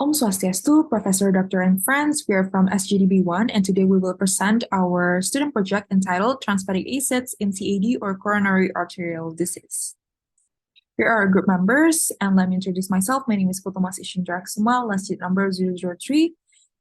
Om Swastiastu, Professor, Doctor, and friends. We are from SGDB1, and today we will present our student project entitled Transfatty Acids in CAD or Coronary Arterial Disease. Here are our group members, and let me introduce myself. My name is Putu Isyundra Kesuma, last sheet number 003,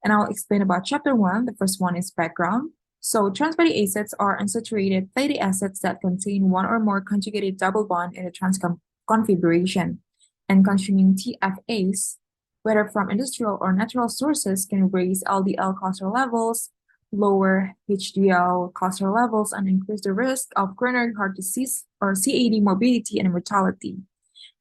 and I'll explain about chapter 1. The first one is background. So trans-fatty acids are unsaturated fatty acids that contain one or more conjugated double bond in a trans configuration, and consuming TFAs, whether from industrial or natural sources, can raise LDL cholesterol levels, lower HDL cholesterol levels, and increase the risk of coronary heart disease or CAD morbidity and mortality.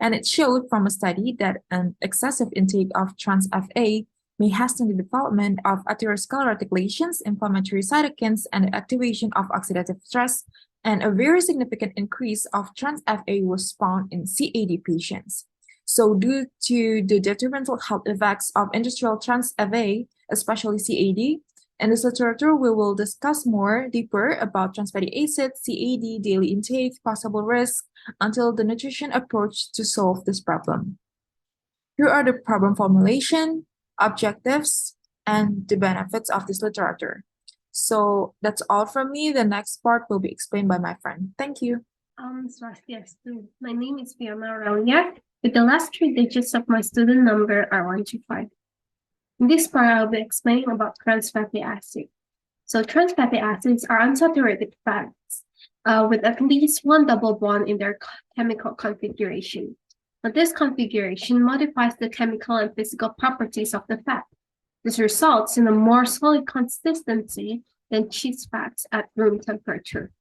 And it showed from a study that an excessive intake of trans-FA may hasten the development of atherosclerotic lesions, inflammatory cytokines, and the activation of oxidative stress, and a very significant increase of trans-FA was found in CAD patients. So due to the detrimental health effects of industrial trans-FA, especially CAD, in this literature, we will discuss more deeper about trans-fatty acids, CAD, daily intake, possible risks, until the nutrition approach to solve this problem. Here are the problem formulation, objectives, and the benefits of this literature. So that's all from me. The next part will be explained by my friend. Thank you. Swastiastu. My name is Fiona Aurelia, with the last three digits of my student number are 125. In this part, I'll be explaining about trans fatty acids. So trans fatty acids are unsaturated fats with at least one double bond in their chemical configuration. Now, this configuration modifies the chemical and physical properties of the fat. This results in a more solid consistency than cheese fats at room temperature.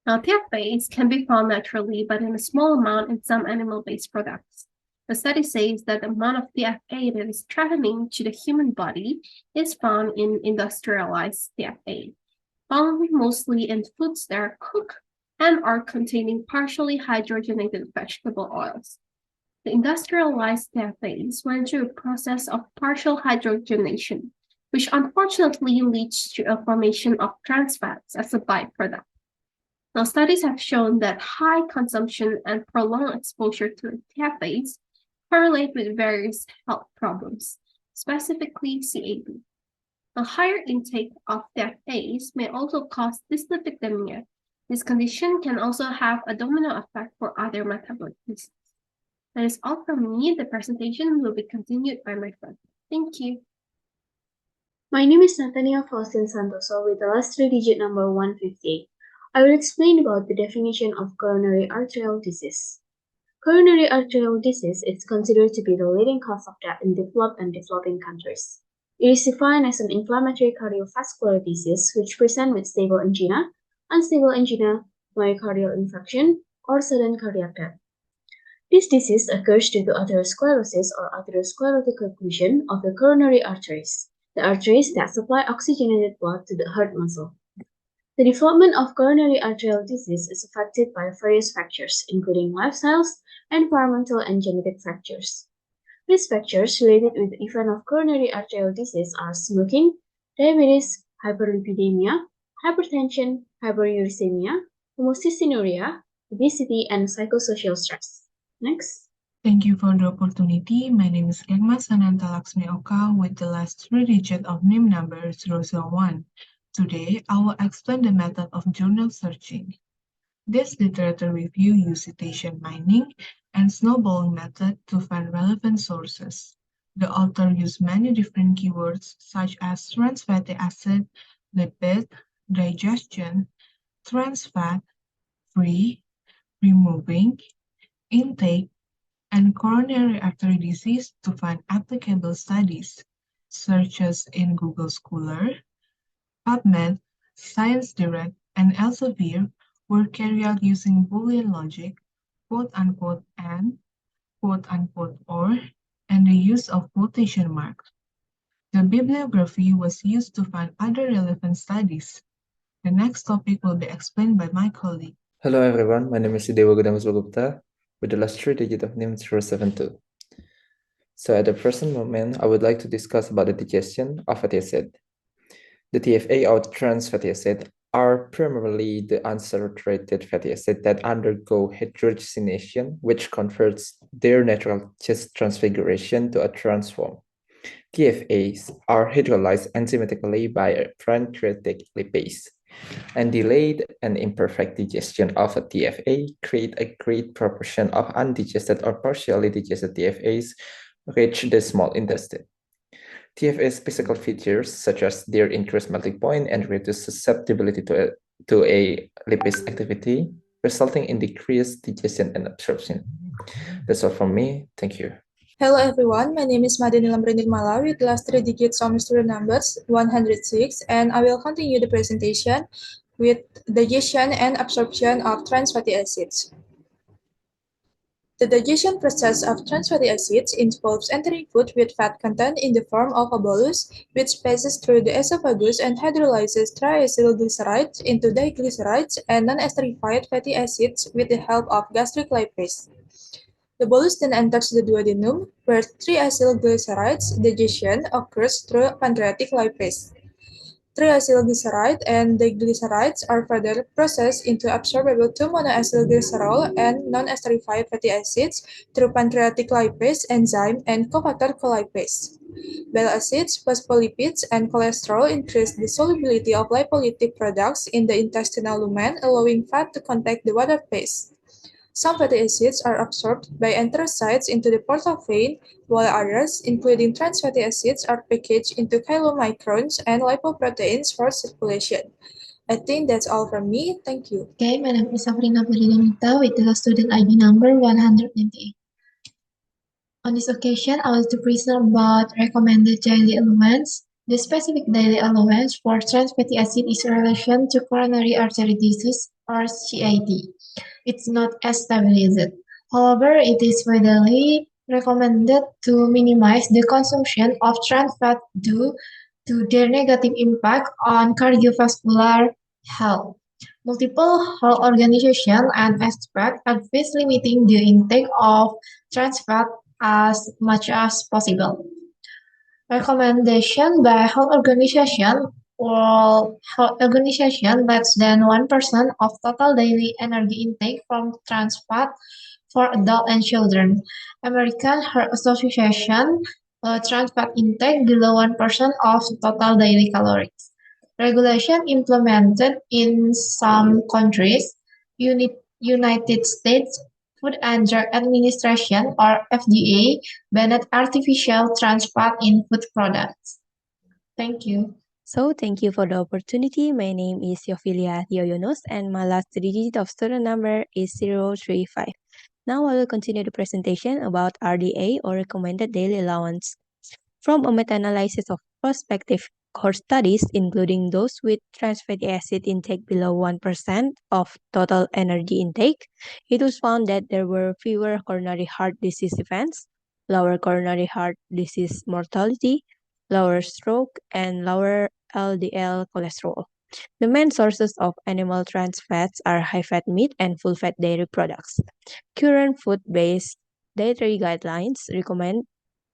Now, TFAs can be found naturally, but in a small amount in some animal-based products. The study says that the amount of TFA that is threatening to the human body is found in industrialized TFA, found mostly in foods that are cooked and are containing partially hydrogenated vegetable oils. The industrialized TFAs went through a process of partial hydrogenation, which unfortunately leads to a formation of trans fats as a byproduct. Now, studies have shown that high consumption and prolonged exposure to TFAs correlate with various health problems, specifically CAD. A higher intake of TFAs may also cause dyslipidemia. This condition can also have a domino effect for other metabolic diseases. That is all from me. The presentation will be continued by my friend. Thank you. My name is Natania Faustine Santoso with the last three digit number 158. I will explain about the definition of coronary arterial disease. Coronary arterial disease is considered to be the leading cause of death in developed and developing countries. It is defined as an inflammatory cardiovascular disease which presents with stable angina, unstable angina, myocardial infarction, or sudden cardiac death. This disease occurs due to atherosclerosis or atherosclerotic occlusion of the coronary arteries, the arteries that supply oxygenated blood to the heart muscle. The development of coronary arterial disease is affected by various factors, including lifestyles, environmental, and genetic factors. Risk factors related with the event of coronary arterial disease are smoking, diabetes, hyperlipidemia, hypertension, hyperuricemia, homocystinuria, obesity, and psychosocial stress. Next. Thank you for the opportunity. My name is Geg Mas Ananthalakshmi Oka with the last three digits of NIM number 001. Today, I will explain the method of journal searching. This literature review uses citation mining and snowballing method to find relevant sources. The author used many different keywords such as trans fatty acid, lipid, digestion, trans fat, free, removing, intake, and coronary artery disease to find applicable studies. Searches in Google Scholar, PubMed, ScienceDirect, and Elsevier were carried out using Boolean logic, quote-unquote and, quote-unquote or, and the use of quotation marks. The bibliography was used to find other relevant studies. The next topic will be explained by my colleague. Hello everyone, my name is Dewa Guptha with the last three digits of NIM 072. So at the present moment, I would like to discuss about the digestion of fatty acid. The TFA or trans fatty acid are primarily the unsaturated fatty acids that undergo hydrogenation, which converts their natural cis transfiguration to a trans form. TFAs are hydrolyzed enzymatically by a pancreatic lipase, and delayed and imperfect digestion of a TFA create a great proportion of undigested or partially digested TFAs reach the small intestine. TFA's physical features, such as their increased melting point and reduced susceptibility to a lipase activity, resulting in decreased digestion and absorption. That's all from me. Thank you. Hello everyone, my name is Nilam Nirmala with the last three digits of student numbers 106, and I will continue the presentation with digestion and absorption of trans fatty acids. The digestion process of trans fatty acids involves entering food with fat content in the form of a bolus, which passes through the esophagus and hydrolyzes triacylglycerides into diglycerides and non-esterified fatty acids with the help of gastric lipase. The bolus then enters the duodenum, where triacylglycerides digestion occurs through pancreatic lipase. Triacylglyceride and diglycerides are further processed into absorbable 2-monoacylglycerol and non-esterified fatty acids through pancreatic lipase enzyme and cofactor colipase. Bile acids, phospholipids, and cholesterol increase the solubility of lipolytic products in the intestinal lumen, allowing fat to contact the water phase. Some fatty acids are absorbed by enterocytes into the portal vein, while others, including trans fatty acids, are packaged into chylomicrons and lipoproteins for circulation. I think that's all from me. Thank you. Okay, my name is Safrina Donita with the student ID number 198. On this occasion, I will to present about recommended daily allowance. The specific daily allowance for trans fatty acid is in relation to coronary artery disease or CAD. It's not established. However, it is widely recommended to minimize the consumption of trans fat due to their negative impact on cardiovascular health. Multiple health organizations and experts advise limiting the intake of trans fat as much as possible. Recommendation by health organization or health organization less than 1% of total daily energy intake from trans fat for adults and children. American Heart Association trans fat intake below 1% of total daily calories. Regulation implemented in some countries, United States Food and Drug Administration or FDA banned artificial trans fat in food products. Thank you. So thank you for the opportunity. My name is Yovilia Tio Yunus and my last digit of student number is 035. Now I will continue the presentation about RDA or recommended daily allowance. From a meta-analysis of prospective cohort studies, including those with trans fatty acid intake below 1% of total energy intake, it was found that there were fewer coronary heart disease events, lower coronary heart disease mortality, lower stroke, and lower LDL cholesterol. The main sources of animal trans fats are high-fat meat and full-fat dairy products. Current food-based dietary guidelines recommend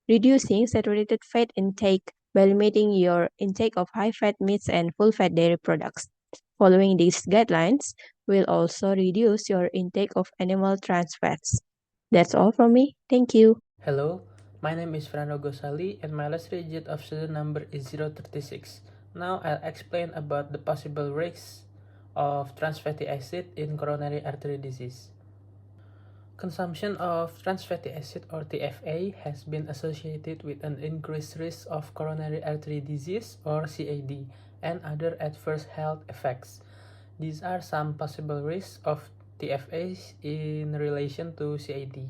reducing saturated fat intake by limiting your intake of high-fat meats and full-fat dairy products. Following these guidelines will also reduce your intake of animal trans fats. That's all from me. Thank you. Hello, my name is Fernando Ghosali and my last digit of student number is 036. Now I'll explain about the possible risks of trans fatty acid in coronary artery disease. Consumption of trans fatty acid or TFA has been associated with an increased risk of coronary artery disease or CAD and other adverse health effects. These are some possible risks of TFAs in relation to CAD.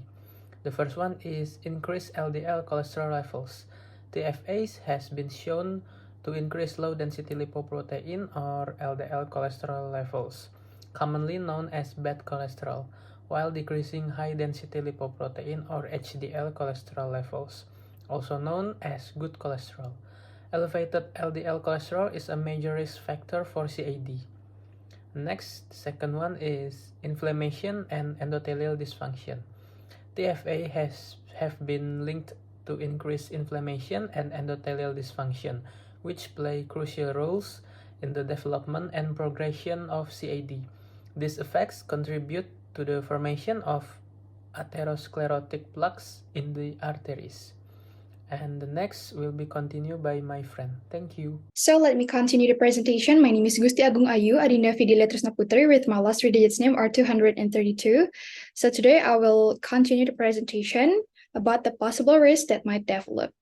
The first one is increased LDL cholesterol levels. TFAs has been shown to increase low-density lipoprotein or LDL cholesterol levels, commonly known as bad cholesterol, while decreasing high-density lipoprotein or HDL cholesterol levels, also known as good cholesterol. Elevated LDL cholesterol is a major risk factor for CAD. Next, second one is inflammation and endothelial dysfunction. TFA have been linked to increased inflammation and endothelial dysfunction, which play crucial roles in the development and progression of CAD. These effects contribute to the formation of atherosclerotic plaques in the arteries. And the next will be continued by my friend. Thank you. So let me continue the presentation. My name is Gusti Agung Ayu, Adinda Fidelia Tresna Putri, with my last three digits name are 232. So today I will continue the presentation about the possible risks that might develop.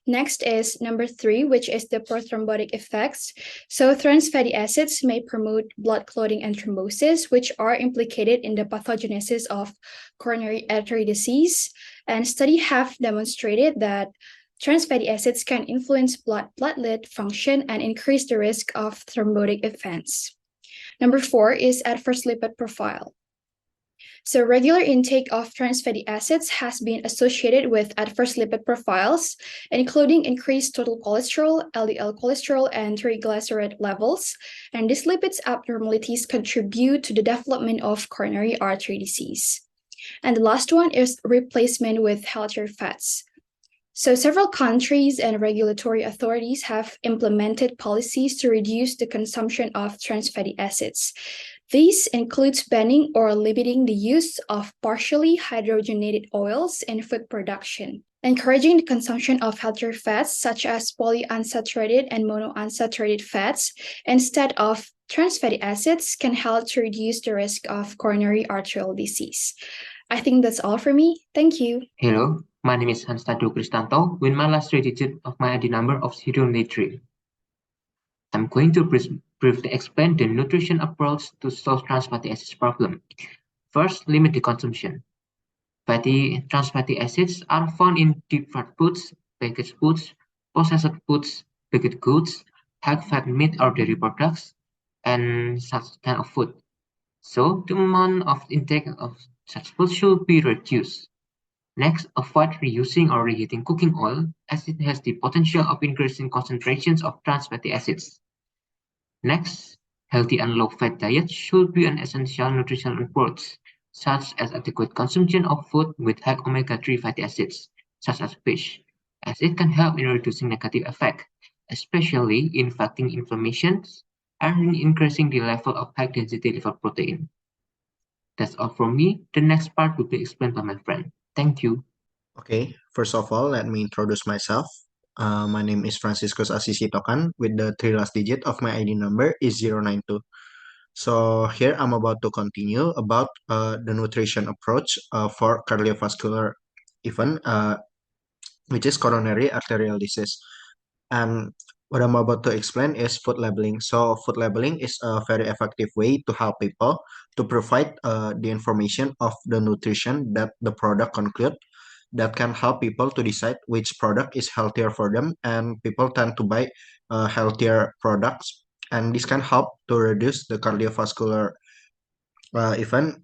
Next is number 3, which is the prothrombotic effects. So trans fatty acids may promote blood clotting and thrombosis, which are implicated in the pathogenesis of coronary artery disease. And studies have demonstrated that trans fatty acids can influence blood platelet function and increase the risk of thrombotic events. Number 4 is adverse lipid profile. So regular intake of trans fatty acids has been associated with adverse lipid profiles, including increased total cholesterol, LDL cholesterol, and triglyceride levels. And these lipids abnormalities contribute to the development of coronary artery disease. And the last one is replacement with healthier fats. So several countries and regulatory authorities have implemented policies to reduce the consumption of trans fatty acids. This includes banning or limiting the use of partially hydrogenated oils in food production, encouraging the consumption of healthier fats such as polyunsaturated and monounsaturated fats instead of trans fatty acids can help to reduce the risk of coronary arterial disease. I think that's all for me. Thank you. Hello, my name is Hanstado Kristanto with my last three digits of my ID number of 093. I'm going to briefly explain the nutrition approach to solve trans fatty acids problem. First, limit the consumption. Trans fatty acids are found in deep fried foods, packaged foods, processed foods, baked goods, high-fat meat or dairy products, and such kind of food. So the amount of intake of such food should be reduced. Next, avoid reusing or reheating cooking oil, as it has the potential of increasing concentrations of trans fatty acids. Next, healthy and low-fat diet should be an essential nutritional approach, such as adequate consumption of food with high omega-3 fatty acids, such as fish, as it can help in reducing negative effect, especially in fighting inflammation and in increasing the level of high-density liver protein. That's all from me. The next part will be explained by my friend. Thank you. Okay, first of all, let me introduce myself. My name is Fansiskus Asisi Tokan with the 3 last digit of my ID number is 092. So here I'm about to continue about the nutrition approach for cardiovascular event, which is coronary arterial disease. And what I'm about to explain is food labeling. So food labeling is a very effective way to help people to provide the information of the nutrition that the product include that can help people to decide which product is healthier for them, and people tend to buy healthier products, and this can help to reduce the cardiovascular event,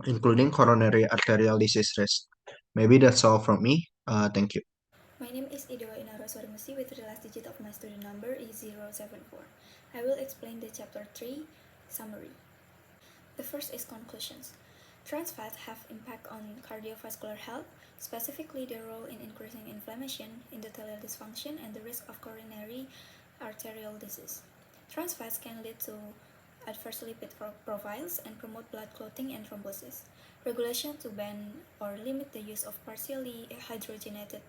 including coronary arterial disease risk. Maybe that's all from me. Thank you. My name is Dewa in Naraswari with the last digit of my student number is 074. I will explain the chapter 3 summary. The first is conclusions. Trans fats have impact on cardiovascular health, specifically their role in increasing inflammation, endothelial dysfunction, and the risk of coronary arterial disease. Trans fats can lead to adverse lipid profiles and promote blood clotting and thrombosis. Regulation to ban or limit the use of partially hydrogenated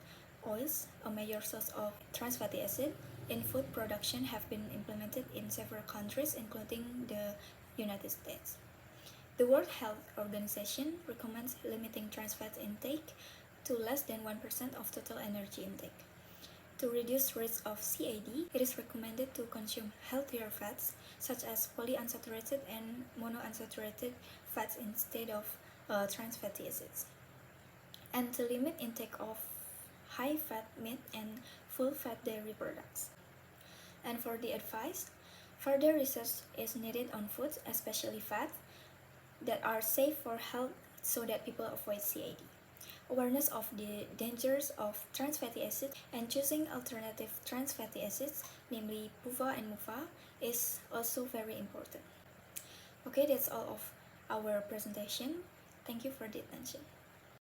oils, a major source of trans fatty acid, in food production have been implemented in several countries, including the United States. The World Health Organization recommends limiting trans fat intake to less than 1% of total energy intake. To reduce risk of CAD, it is recommended to consume healthier fats, such as polyunsaturated and monounsaturated fats instead of trans fatty acids, and to limit intake of high-fat meat and full-fat dairy products. And for the advice, further research is needed on foods, especially fat, that are safe for health so that people avoid CAD. Awareness of the dangers of trans fatty acids and choosing alternative trans fatty acids, namely PUVA and MUFA, is also very important. Okay, that's all of our presentation. Thank you for the attention.